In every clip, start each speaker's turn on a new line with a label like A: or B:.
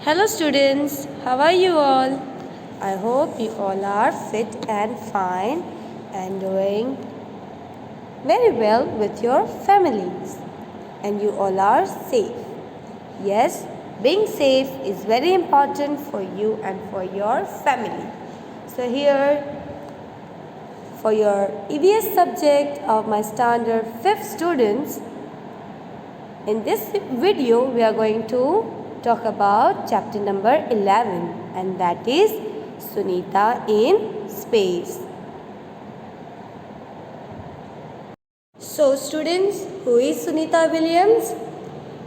A: Hello students, how are you all? I hope you all are fit and fine and doing very well with your families and you all are safe. Yes, being safe is very important for you and for your family. So here for your EVS subject of my standard 5th students, in this video we are going to talk about chapter number 11 and that is Sunita in Space. So students, who is Sunita Williams?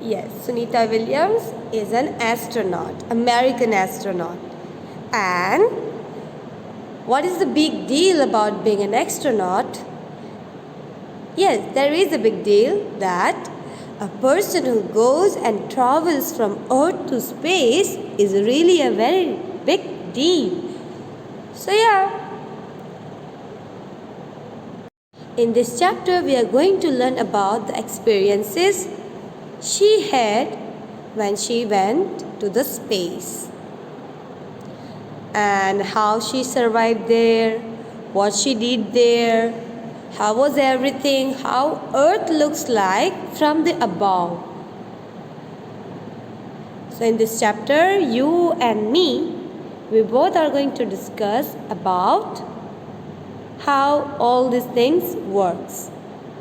A: Yes, Sunita Williams is an astronaut, American astronaut. And what is the big deal about being an astronaut? Yes, there is a big deal that a person who goes and travels from Earth to space is really a very big deal. So in this chapter we are going to learn about the experiences she had when she went to the space and how she survived there, what she did there, how was everything, how Earth looks like from the above. So in this chapter, you and me, we both are going to discuss about how all these things works.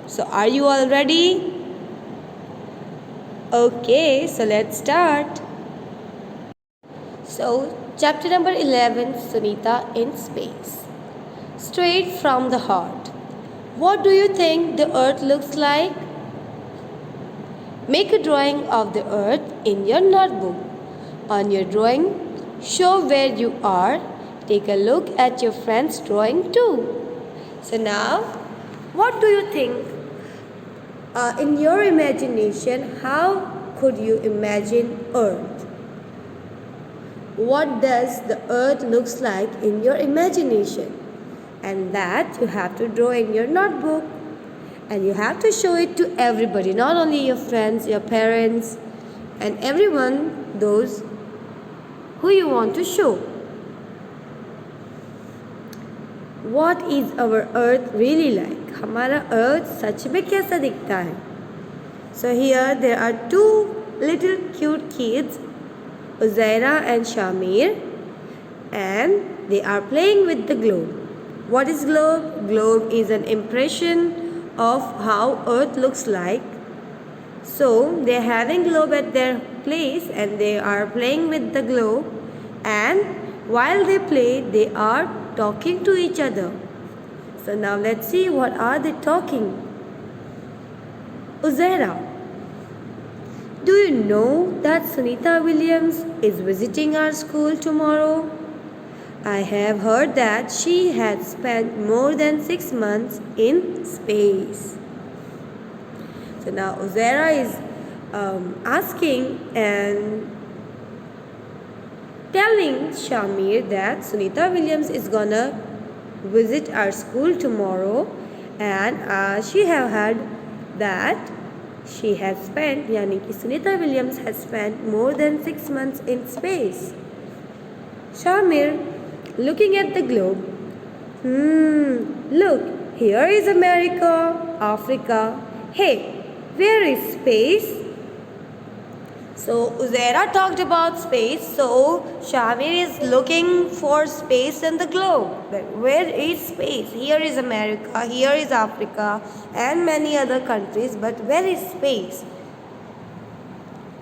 A: So are you all ready? Okay, so let's start. So chapter number 11, Sunita in Space. Straight from the heart. What do you think the Earth looks like? Make a drawing of the Earth in your notebook. On your drawing, show where you are. Take a look at your friend's drawing too. So now, what do you think? In your imagination, how could you imagine Earth? What does the Earth looks like in your imagination? And that you have to draw in your notebook and you have to show it to everybody, not only your friends, your parents and everyone, those who you want to show. What is our Earth really like? हमारा Earth सच में कैसा दिखता है? So here there are two little cute kids, Uzaira and Shamir, and they are playing with the globe. What is globe? Globe is an impression of how Earth looks like. So they are having globe at their place and they are playing with the globe, and while they play they are talking to each other. So now let's see what are they talking. Uzaira, do you know that Sunita Williams is visiting our school tomorrow? I have heard that she had spent more than 6 months in space. So now Uzaira is asking and telling Shamir that Sunita Williams is gonna visit our school tomorrow, and she have heard that she has spent, yani ki Sunita Williams has spent more than 6 months in space. Shamir, looking at the globe, look, here is America, Africa. Hey, where is space? So Uzaira talked about space, so Shamir is looking for space in the globe. Where is space? Here is America, here is Africa and many other countries, but where is space?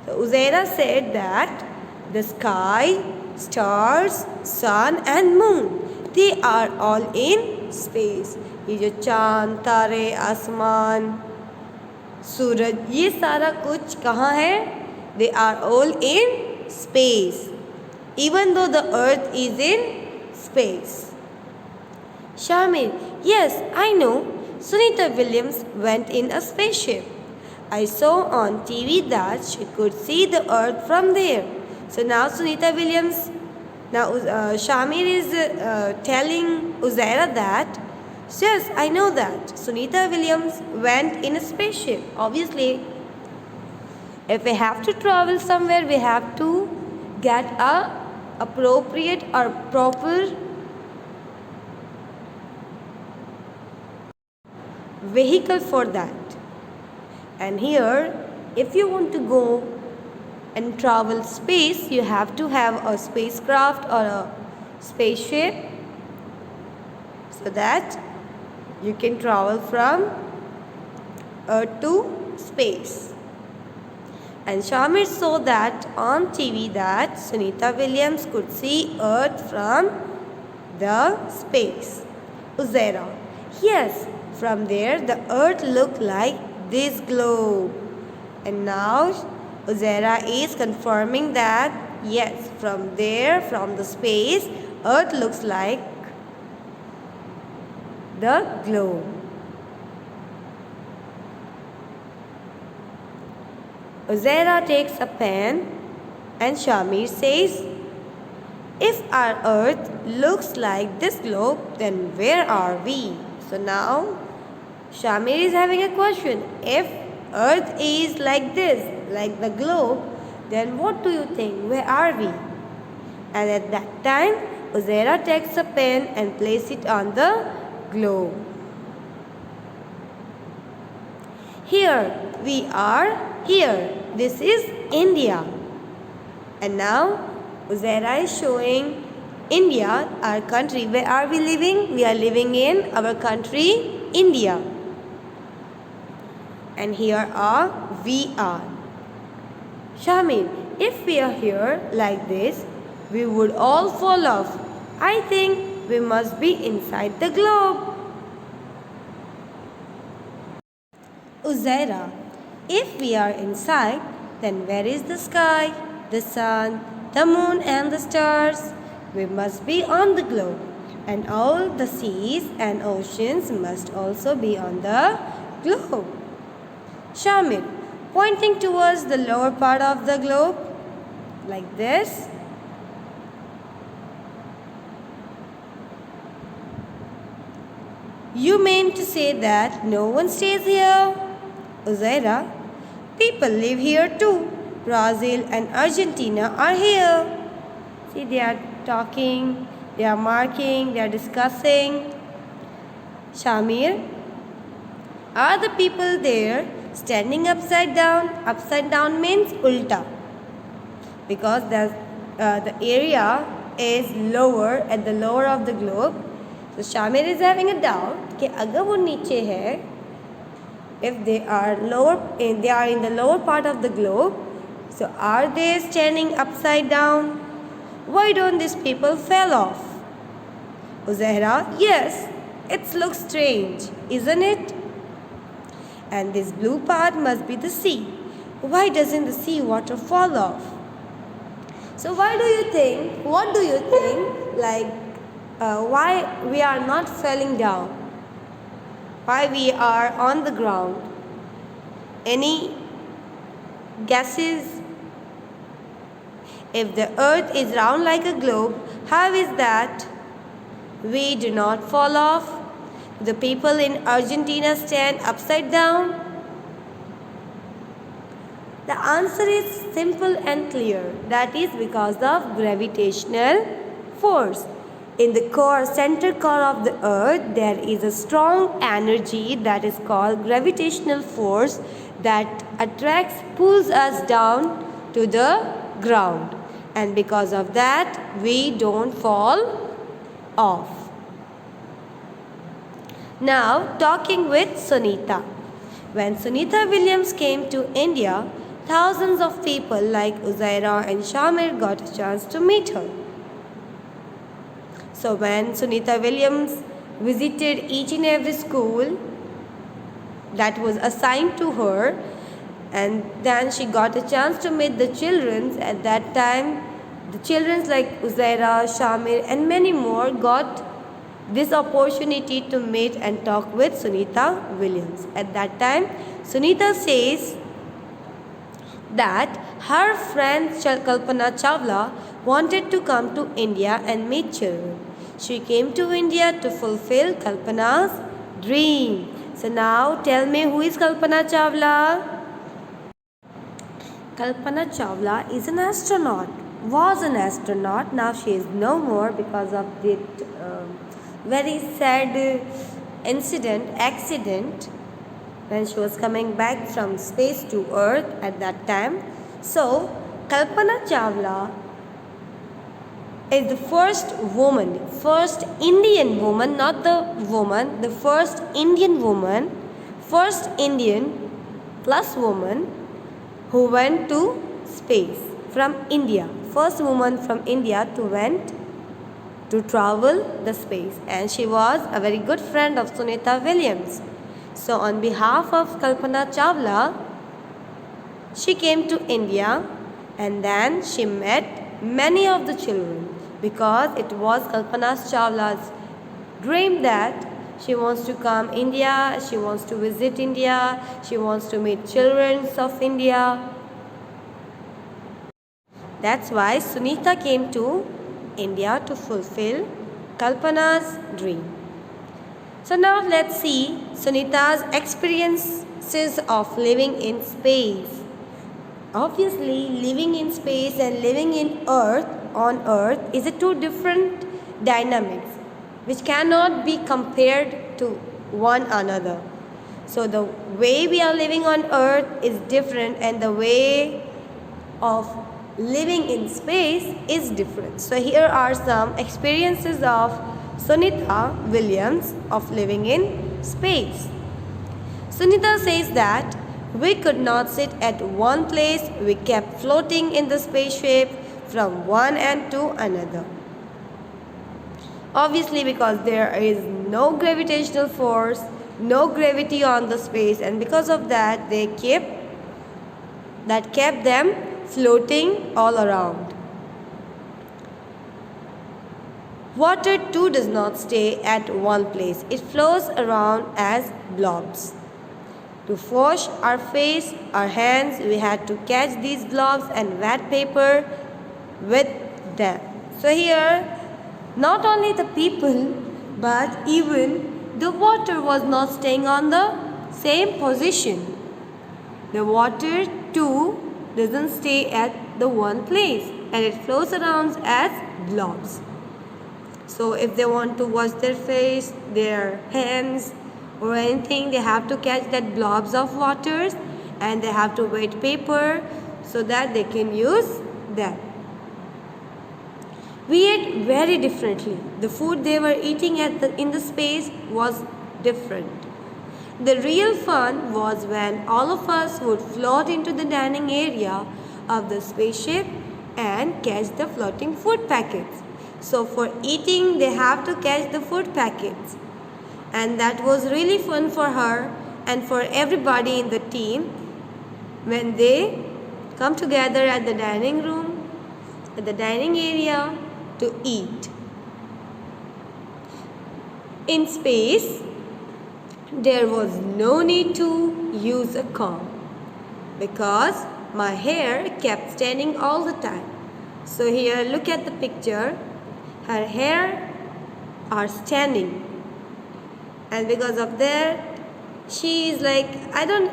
A: So Uzaira said that the sky, stars, sun and moon, they are all in space. ये जो चांद, तारे, आसमान, सूरज, ये सारा कुछ कहाँ है? They are all in space, even though the Earth is in space. Shamir, yes, I know. Sunita Williams went in a spaceship. I saw on TV that she could see the Earth from there. So now Sunita Williams, Shamir is telling Uzaira that, yes, I know that Sunita Williams went in a spaceship. Obviously, if we have to travel somewhere, we have to get a appropriate or proper vehicle for that. And here, if you want to go and travel space, you have to have a spacecraft or a spaceship so that you can travel from Earth to space. And Shamir saw that on TV that Sunita Williams could see Earth from the space. Uzera. Yes, from there the Earth looked like this globe. And now Uzera is confirming that yes, from there, from the space, Earth looks like the globe. Uzera takes a pen and Shamir says, if our Earth looks like this globe, then where are we? So now Shamir is having a question. If Earth is like this, like the globe, then what do you think? Where are we? And at that time, Uzera takes a pen and places it on the globe. Here we are. Here, this is India. And now Uzera is showing India, our country. Where are we living? We are living in our country, India. And here we are. Shamir, if we are here like this, we would all fall off. I think we must be inside the globe. Uzera, if we are inside, then where is the sky, the sun, the moon and the stars? We must be on the globe. And all the seas and oceans must also be on the globe. Shamir, pointing towards the lower part of the globe, like this. You mean to say that no one stays here? Uzera, people live here too. Brazil and Argentina are here. See, they are talking, they are marking, they are discussing. Shamir, are the people there standing upside down? Upside down means ulta, because the area is lower, at the lower of the globe. So Shamir is having a doubt कि अगर वो नीचे है, if they are in the lower part of the globe, so are they standing upside down? Why don't these people fall off? Uzera, yes, it looks strange, isn't it? And this blue part must be the sea. Why doesn't the sea water fall off? So what do you think, why we are not falling down? Why we are on the ground? Any guesses? If the earth is round like a globe, how is that we do not fall off? The people in Argentina stand upside down? The answer is simple and clear. That is because of gravitational force. In the center core of the earth, there is a strong energy that is called gravitational force that pulls us down to the ground. And because of that, we don't fall off. Now, talking with Sunita. When Sunita Williams came to India, thousands of people like Uzera and Shamir got a chance to meet her. So when Sunita Williams visited each and every school that was assigned to her, and then she got a chance to meet the children. At that time, the children like Uzera, Shamir and many more got this opportunity to meet and talk with Sunita Williams. At that time, Sunita says that her friend Kalpana Chawla wanted to come to India and meet children. She came to India to fulfill Kalpana's dream. So now tell me, who is Kalpana Chawla? Kalpana Chawla is an astronaut. was an astronaut. Now she is no more because of the very sad accident when she was coming back from space to Earth at that time. So, Kalpana Chawla is the first woman, first Indian woman, not the woman, the first Indian woman, first Indian plus woman who went to space from India. First woman from India to travel the space, and she was a very good friend of Sunita Williams. So on behalf of Kalpana Chawla, she came to India and then she met many of the children, because it was Kalpana Chawla's dream that she wants to come India, she wants to visit India, she wants to meet children of India. That's why Sunita came to India to fulfill Kalpana's dream. So now let's see Sunita's experiences of living in space. Obviously, living in space and living on Earth is a two different dynamics which cannot be compared to one another. So the way we are living on Earth is different, and the way of living in space is different. So here are some experiences of Sunita Williams of living in space. Sunita says that we could not sit at one place, we kept floating in the spaceship from one end to another. Obviously, because there is no gravitational force, no gravity on the space, and because of that kept them floating all around. Water too does not stay at one place. It flows around as blobs. To wash our face, our hands, we had to catch these blobs and wet paper with them. So here, not only the people, but even the water was not staying on the same position. The water too doesn't stay at the one place, and it flows around as blobs. So if they want to wash their face, their hands or anything, they have to catch that blobs of waters, and they have to wet paper so that they can use that. We ate very differently. The food they were eating in the space was different. The real fun was when all of us would float into the dining area of the spaceship and catch the floating food packets. So for eating, they have to catch the food packets. And that was really fun for her and for everybody in the team when they come together at the dining room, at the dining area to eat. In space, there was no need to use a comb because my hair kept standing all the time. So here, look at the picture. Her hair are standing, and because of that, she is like, I don't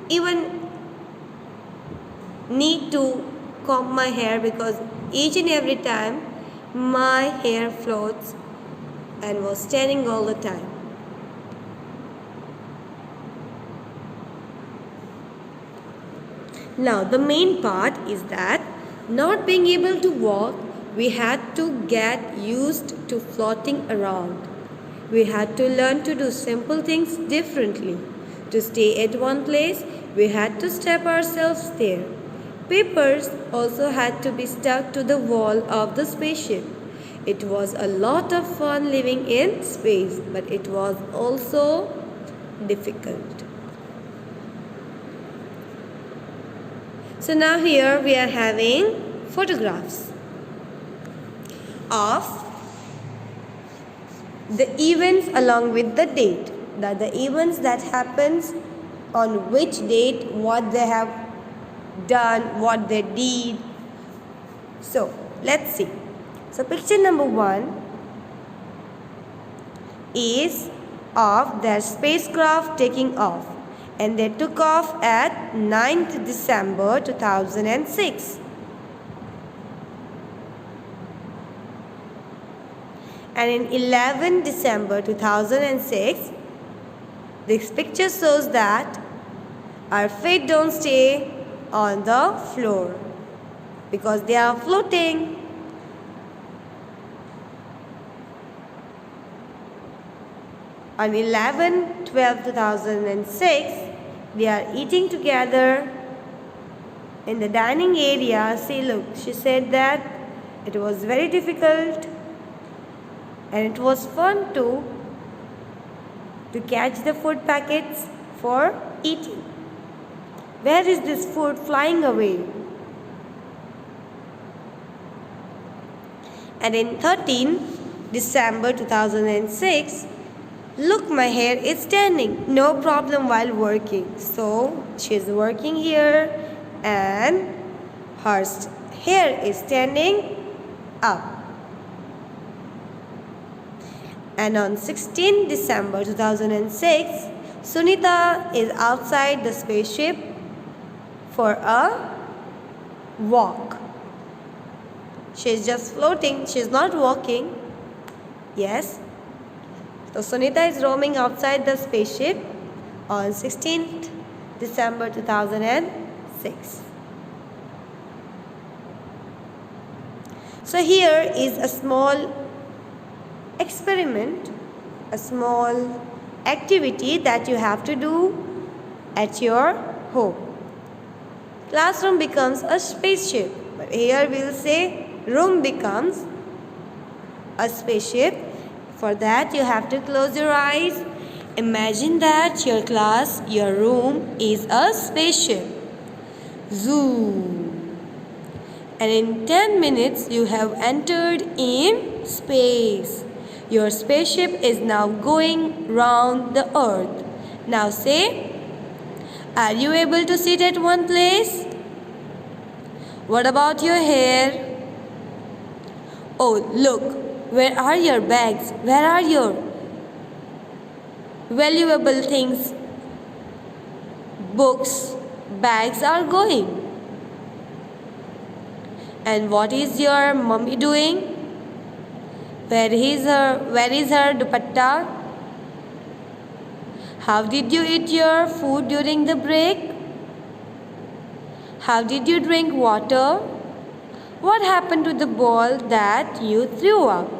A: even need to comb my hair because each and every time my hair floats and was standing all the time. Now the main part is that not being able to walk, we had to get used to floating around. We had to learn to do simple things differently. To stay at one place, we had to step ourselves there. Papers also had to be stuck to the wall of the spaceship. It was a lot of fun living in space, but it was also difficult. So now here we are having photographs of the events along with the date. The events that happens on which date, what they have done, what they did. So let's see. So picture number 1 is of their spacecraft taking off, and they took off at 9th December 2006. And in 11 December 2006, this picture shows that our feet don't stay on the floor because they are floating. On 11/12/2006, they are eating together in the dining area. See, look, she said that it was very difficult and it was fun to catch the food packets for eating. Where is this food flying away? And in 13 December 2006, look, my hair is standing. No problem while working. So she's working here and her hair is standing up. And on 16 December 2006, Sunita is outside the spaceship for a walk. She's just floating. She's not walking. Yes. So Sunita is roaming outside the spaceship on 16th December 2006. So here is a small experiment, a small activity that you have to do at your home. Classroom becomes a spaceship, but here we'll say room becomes a spaceship. For that you have to close your eyes. Imagine that your class, your room is a spaceship. Zoom. And in 10 minutes you have entered in space. Your spaceship is now going round the earth. Now say, are you able to sit at one place? What about your hair? Oh, look, where are your bags? Where are your valuable things? Books, bags are going. And what is your mummy doing? Where is her dupatta? How did you eat your food during the break? How did you drink water? What happened to the ball that you threw up?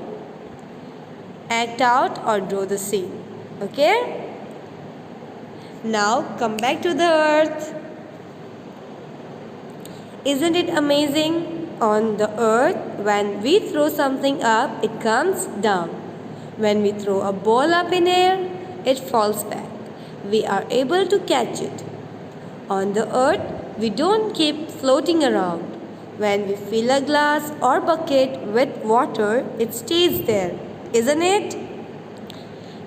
A: Act out or draw the scene. Okay? Now come back to the earth. Isn't it amazing? On the earth, when we throw something up, it comes down. When we throw a ball up in air, it falls back. We are able to catch it. On the earth, we don't keep floating around. When we fill a glass or bucket with water, it stays there, isn't it?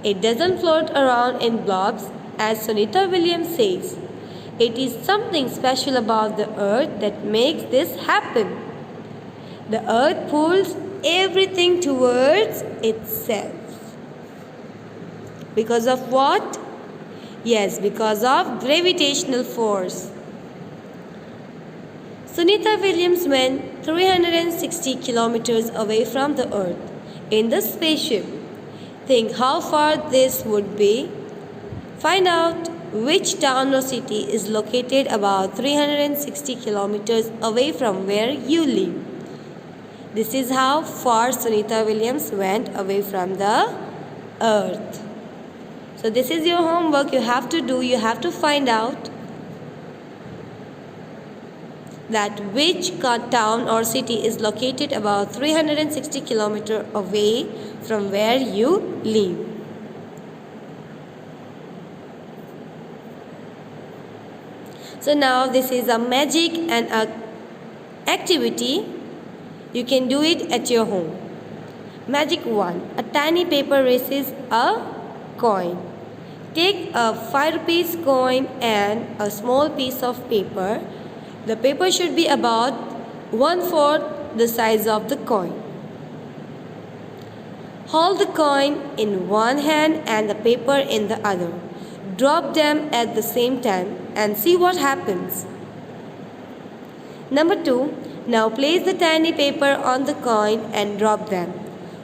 A: It doesn't float around in blobs, as Sunita Williams says. It is something special about the earth that makes this happen. The earth pulls everything towards itself. Because of what? Yes, because of gravitational force. Sunita Williams went 360 kilometers away from the earth in the spaceship. Think how far this would be. Find out which town or city is located about 360 kilometers away from where you live. This is how far Sunita Williams went away from the earth. So this is your homework you have to do. You have to find out that which town or city is located about 360 kilometers away from where you live. So now this is a magic and a activity. You can do it at your home. Magic 1. A tiny paper raises a coin. Take a 5 rupees coin and a small piece of paper. The paper should be about 1/4 the size of the coin. Hold the coin in one hand and the paper in the other. Drop them at the same time and see what happens. Number 2. Now place the tiny paper on the coin and drop them.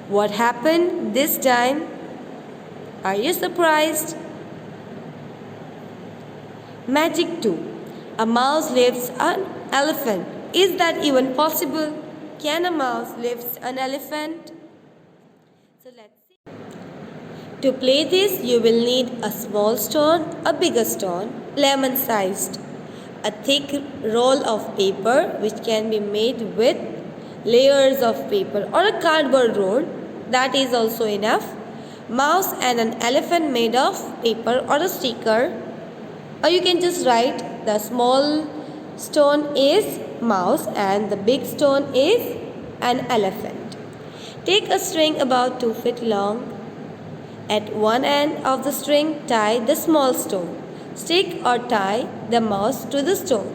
A: What happened this time? Are you surprised? Magic 2. A mouse lifts an elephant. Is that even possible? Can a mouse lift an elephant? So let's see. To play this, you will need a small stone, a bigger stone, lemon sized, a thick roll of paper which can be made with layers of paper or a cardboard roll, that is also enough, mouse and an elephant made of paper or a sticker, or you can just write the small stone is mouse and the big stone is an elephant. Take a string about 2 feet long. At one end of the string, tie the small stone. Stick or tie the mouse to the stone.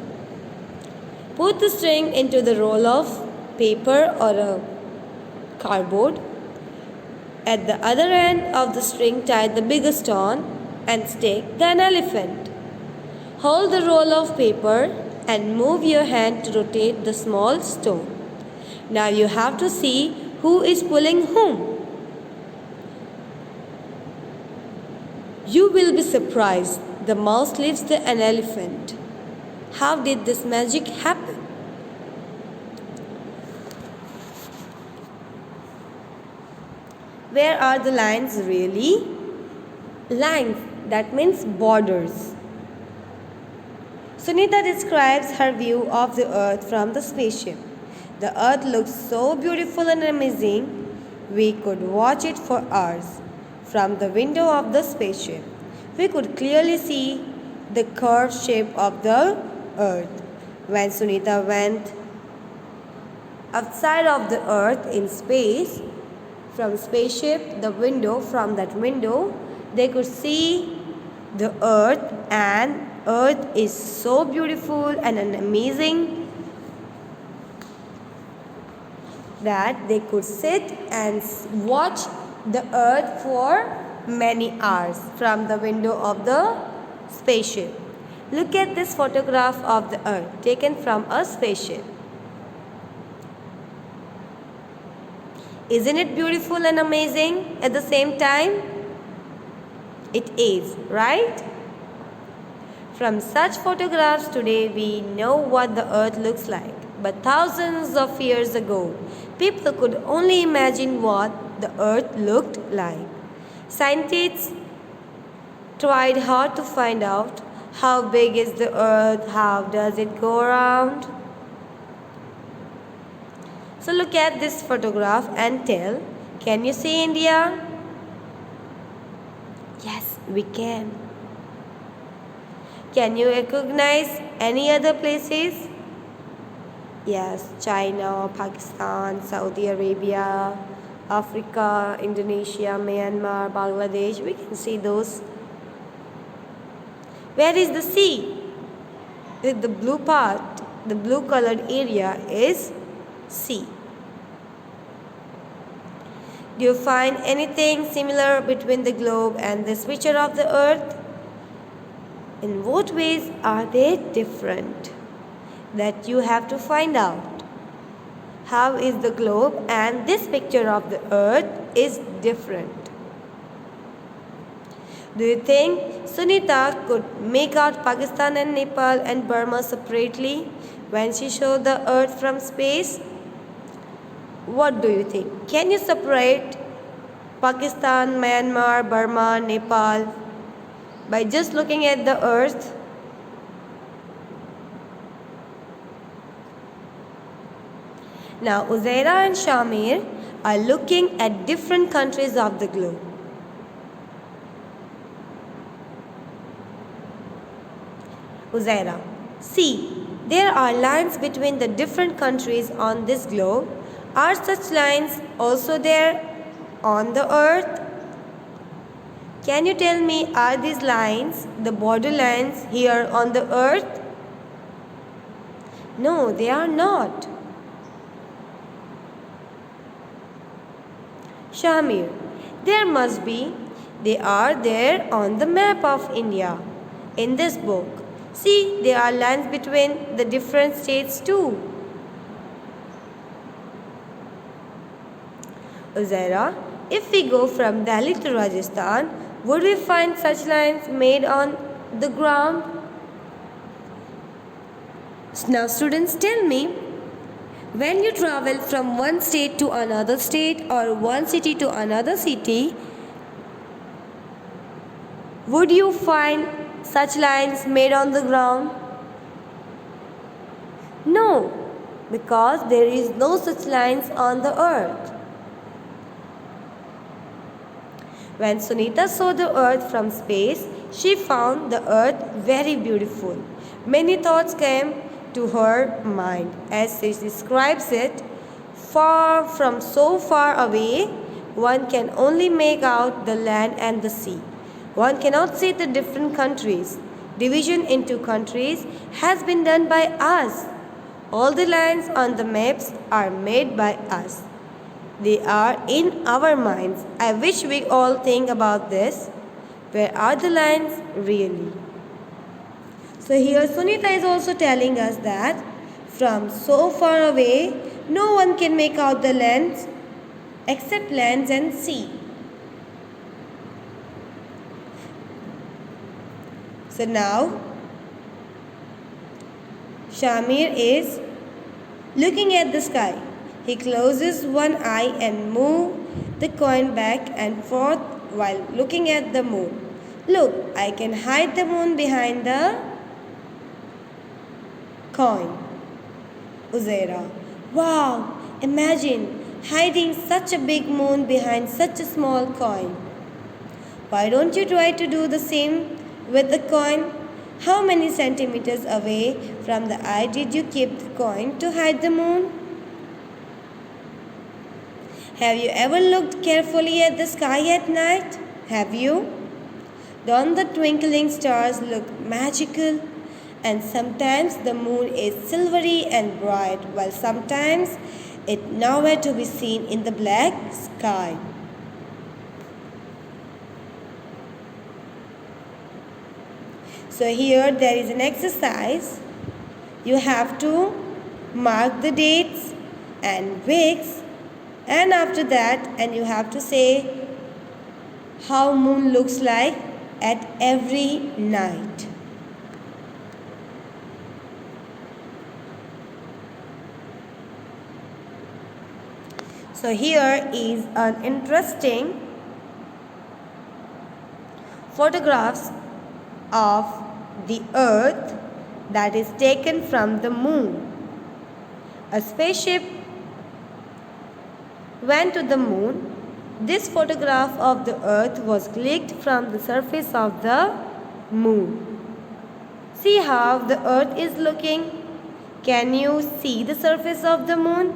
A: Put the string into the roll of paper or a cardboard. At the other end of the string, tie the bigger stone and stick the elephant. Hold the roll of paper and move your hand to rotate the small stone. Now you have to see who is pulling whom. You will be surprised. The mouse lifts an elephant. How did this magic happen? Where are the lines really? Lines, that means borders. Sunita describes her view of the earth from the spaceship. The earth looks so beautiful and amazing, we could watch it for hours. From the window of the spaceship, we could clearly see the curved shape of the earth. When Sunita went outside of the earth in space, from spaceship, from that window, they could see the earth, and earth is so beautiful and amazing that they could sit and watch the earth for many hours from the window of the spaceship. Look at this photograph of the earth taken from a spaceship. Isn't it beautiful and amazing at the same time? It is, right? From such photographs today we know what the earth looks like. But thousands of years ago, people could only imagine what the earth looked like. Scientists tried hard to find out how big is the earth, how does it go around. So look at this photograph and tell, can you see India? Yes, we can. Can you recognize any other places? Yes, China, Pakistan, Saudi Arabia, Africa, Indonesia, Myanmar, Bangladesh. We can see those. Where is the sea? The blue part, the blue colored area is sea. Do you find anything similar between the globe and this picture of the earth? In what ways are they different? That you have to find out. How is the globe and this picture of the earth is different? Do you think Sunita could make out Pakistan and Nepal and Burma separately when she showed the earth from space? What do you think? Can you separate Pakistan, Myanmar, Burma, Nepal by just looking at the earth? Now, Uzaira and Shamir are looking at different countries of the globe. Uzaira, see, there are lines between the different countries on this globe. Are such lines also there on the earth? Can you tell me, are these lines the border lines here on the earth? No, they are not. Shamir, there must be. They are there on the map of India in this book. See, there are lines between the different states too. Uzaira, if we go from Delhi to Rajasthan, would we find such lines made on the ground? Now, students, tell me, when you travel from one state to another state or one city to another city, would you find such lines made on the ground? No, because there is no such lines on the earth. When Sunita saw the earth from space, she found the earth very beautiful. Many thoughts came to her mind as she describes it. Far from so far away, one can only make out the land and the sea. One cannot see the different countries. Division into countries has been done by us. All the lines on the maps are made by us. They are in our minds. I wish we all think about this. Where are the lines really? So here Sunita is also telling us that from so far away, no one can make out the lands except lands and sea. So now Shamir is looking at the sky. He closes one eye and moves the coin back and forth while looking at the moon. Look, I can hide the moon behind the coin. Uzaira, wow, imagine hiding such a big moon behind such a small coin. Why don't you try to do the same with the coin? How many centimeters away from the eye did you keep the coin to hide the moon? Have you ever looked carefully at the sky at night? Have you? Don't the twinkling stars look magical? And sometimes the moon is silvery and bright, while sometimes it's nowhere to be seen in the black sky. So here there is an exercise. You have to mark the dates and weeks, and after that, and you have to say how moon looks like at every night. So here is an interesting photographs of the earth that is taken from the moon. A spaceship went to the moon. This photograph of the earth was clicked from the surface of the moon. See how the earth is looking? Can you see the surface of the moon?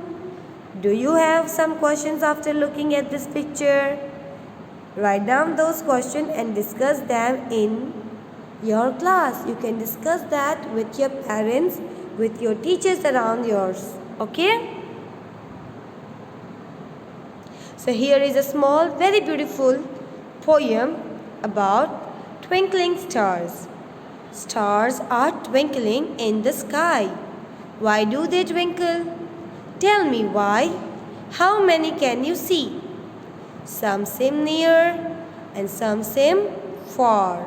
A: Do you have some questions after looking at this picture? Write down those questions and discuss them in your class. You can discuss that with your parents, with your teachers around yours. Okay? So here is a small, very beautiful poem about twinkling stars. Stars are twinkling in the sky. Why do they twinkle? Tell me why. How many can you see? Some seem near and some seem far.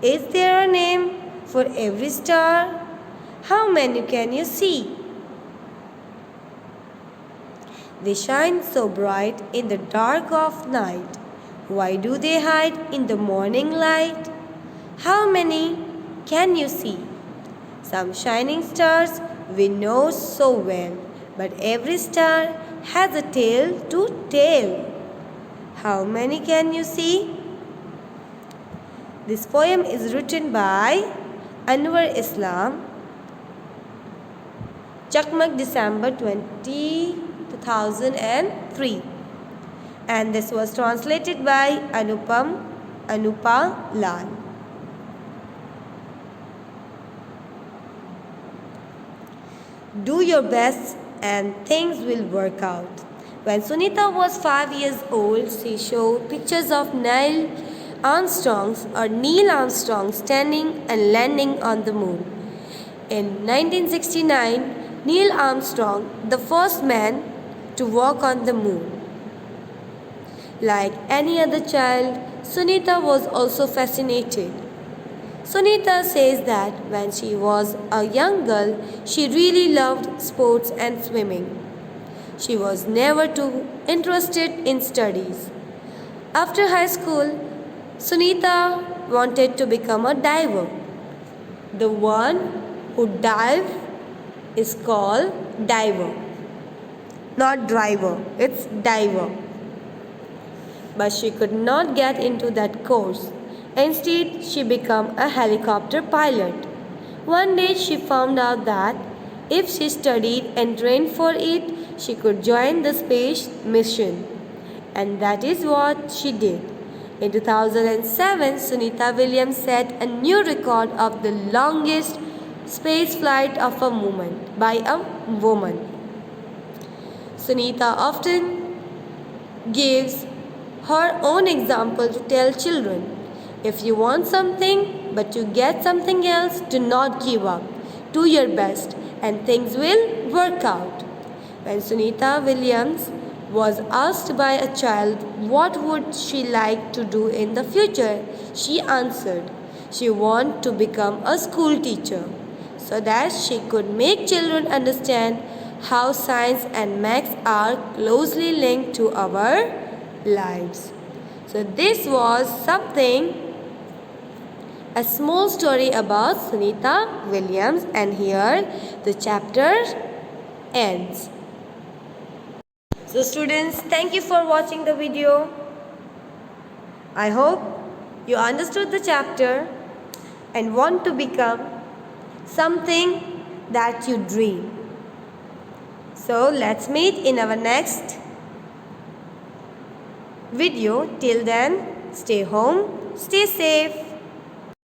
A: Is there a name for every star? How many can you see? They shine so bright in the dark of night. Why do they hide in the morning light? How many can you see? Some shining stars we know so well, but every star has a tale to tell. How many can you see? This poem is written by Anwar Islam, Chakmak, December 2003. And this was translated by Anupa Lal. Do your best and things will work out. When Sunita was 5 years old, she showed pictures of Neil Armstrong standing and landing on the moon. In 1969, Neil Armstrong, the first man to walk on the moon. Like any other child, Sunita was also fascinated. Sunita says that when she was a young girl, she really loved sports and swimming. She was never too interested in studies. After high school, Sunita wanted to become a diver. The one who dives is called diver, not driver, it's diver. But she could not get into that course. Instead, she became a helicopter pilot. One day, she found out that if she studied and trained for it, she could join the space mission. And that is what she did. In 2007, Sunita Williams set a new record of the longest space flight of a woman by a woman. Sunita often gives her own example to tell children, if you want something but you get something else, do not give up. Do your best and things will work out. When Sunita Williams was asked by a child what would she like to do in the future, she answered she wanted to become a school teacher so that she could make children understand how science and maths are closely linked to our lives. So this was a small story about Sunita Williams, and here the chapter ends. So students, thank you for watching the video. I hope you understood the chapter and want to become something that you dream. So let's meet in our next video. Till then, stay home, stay safe.